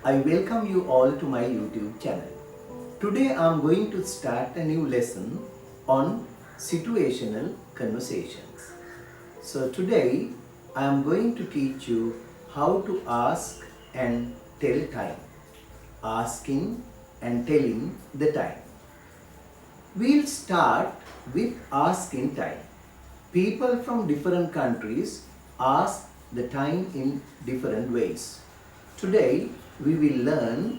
I welcome you all to my YouTube channel. Today I am going to start a new lesson on situational conversations. So today I am going to teach you how to ask and tell time. Asking and telling the time. We'll start with asking time. People from different countries ask the time in different ways. Today we will learn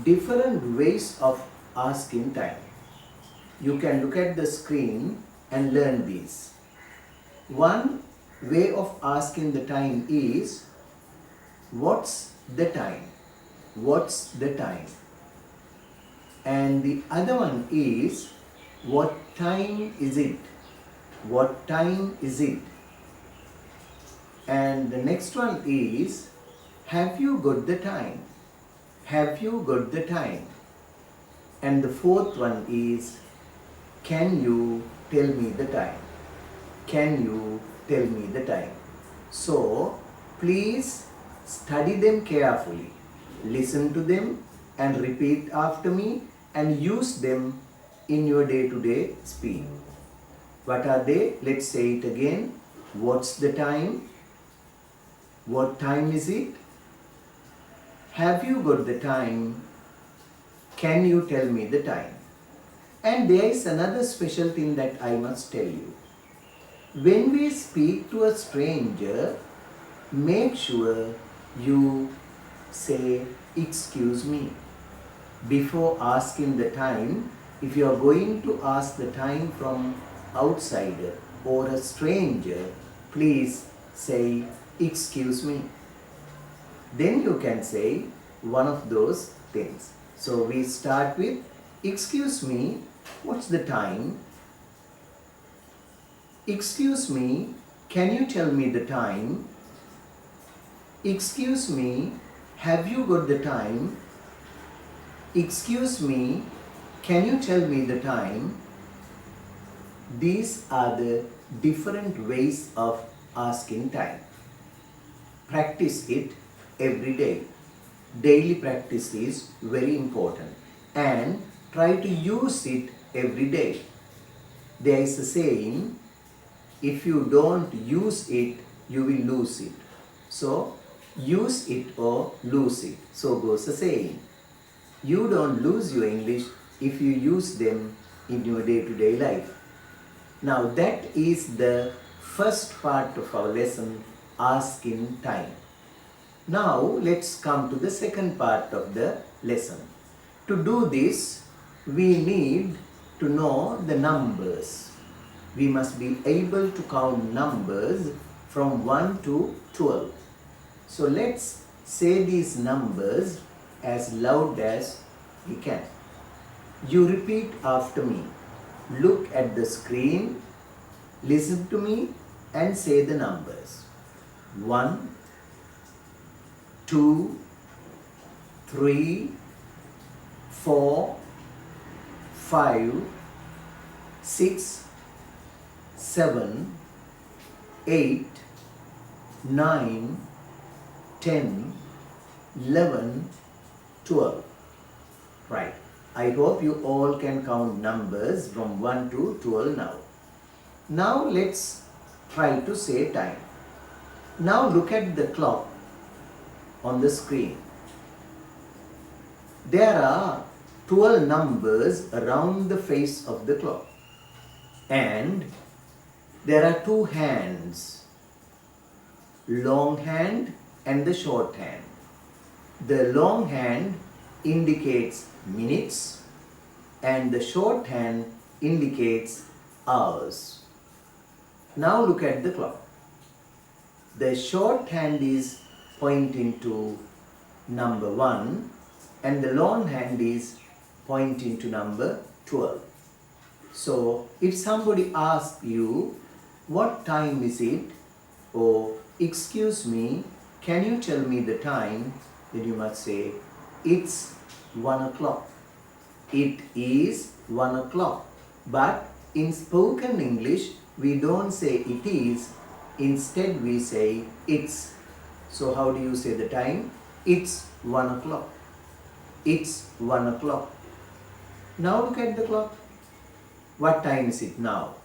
different ways of asking time. You can look at the screen and learn these. One way of asking the time is, what's the time? What's the time? And the other one is, what time is it? What time is it? And the next one is, have you got the time? Have you got the time? And the fourth one is, can you tell me the time? Can you tell me the time? So, please study them carefully. Listen to them and repeat after me and use them in your day-to-day speech. What are they? Let's say it again. What's the time? What time is it? Have you got the time? Can you tell me the time? And there is another special thing that I must tell you. When we speak to a stranger, make sure you say, excuse me. Before asking the time, if you are going to ask the time from outsider or a stranger, please say, excuse me. Then you can say one of those things. So we start with, excuse me, what's the time? Excuse me, can you tell me the time? Excuse me, have you got the time? Excuse me, can you tell me the time? These are the different ways of asking time. Practice it every day. Daily practice is very important and try to use it every day. There is a saying, if you don't use it, you will lose it. So, use it or lose it. So goes the saying. You don't lose your English if you use them in your day-to-day life. Now that is the first part of our lesson, asking time. Now let's come to the second part of the lesson. To do this, we need to know the numbers. We must be able to count numbers from 1 to 12. So let's say these numbers as loud as we can. You repeat after me. Look at the screen, listen to me and say the numbers. 1, 2, 3, 4, 5, 6, 7, 8, 9, 10, 11, 12. Right. I hope you all can count numbers from 1 to 12 now. Now let's try to say time. Now look at the clock on the screen. There are 12 numbers around the face of the clock. And there are two hands, long hand and the short hand. The long hand indicates minutes and the short hand indicates hours. Now look at the clock. The short hand is pointing to number 1 and the long hand is pointing to number 12. So if somebody asks you, what time is it? Or excuse me, can you tell me the time? Then you must say, it's 1 o'clock. It is 1 o'clock. But in spoken English, we don't say it is. Instead, we say it's. So how do you say the time? It's 1 o'clock. It's 1 o'clock. Now look at the clock. What time is it now?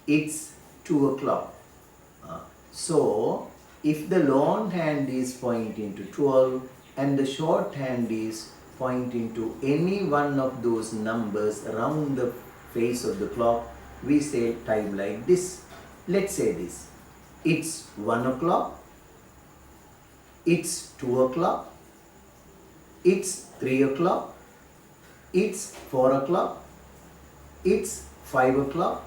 It's 2 o'clock. So, if the long hand is pointing to 12 and the short hand is pointing to any one of those numbers around the face of the clock, we say time like this. Let's say this. It's 1 o'clock. It's 2 o'clock. It's 3 o'clock. It's 4 o'clock. It's 5 o'clock.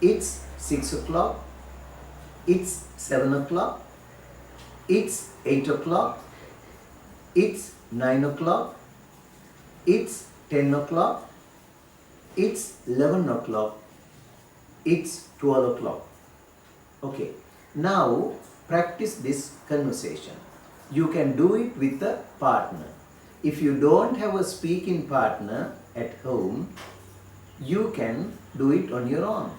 It's 6 o'clock. It's 7 o'clock. It's 8 o'clock. It's 9 o'clock. It's 10 o'clock. It's 11 o'clock. It's 12 o'clock. Okay. Now practice this conversation. You can do it with a partner. If you don't have a speaking partner at home, you can do it on your own.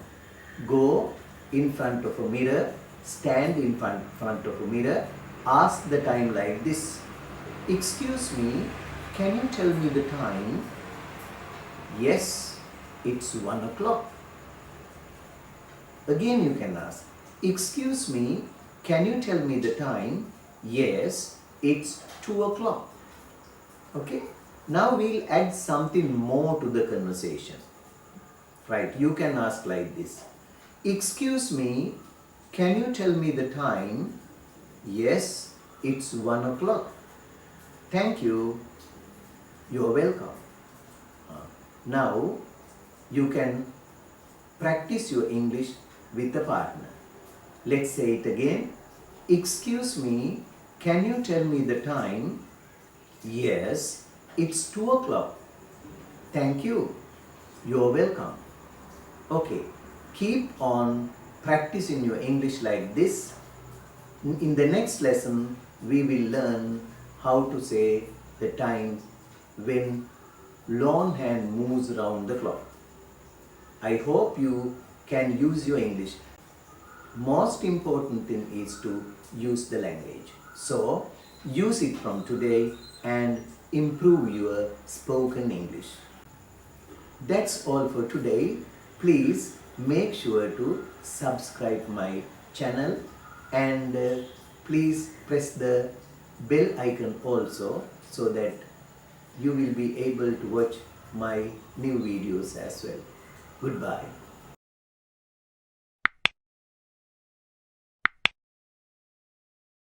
Go in front of a mirror, stand in front of a mirror, ask the time like this. Excuse me, can you tell me the time? Yes, it's 1 o'clock. Again you can ask, excuse me, can you tell me the time? Yes, it's 2 o'clock. Okay, now we'll add something more to the conversation. Right, you can ask like this. Excuse me, can you tell me the time? Yes, it's 1 o'clock. Thank you. You're welcome. Now, you can practice your English with a partner. Let's say it again. Excuse me, can you tell me the time? Yes, it's 2 o'clock. Thank you. You're welcome. Okay, keep on practicing your English like this. In the next lesson, we will learn how to say the time when long hand moves around the clock. I hope you can use your English. Most important thing is to use the language. So, use it from today and improve your spoken English. That's all for today. Please make sure to subscribe my channel and please press the bell icon also so that you will be able to watch my new videos as well. Goodbye.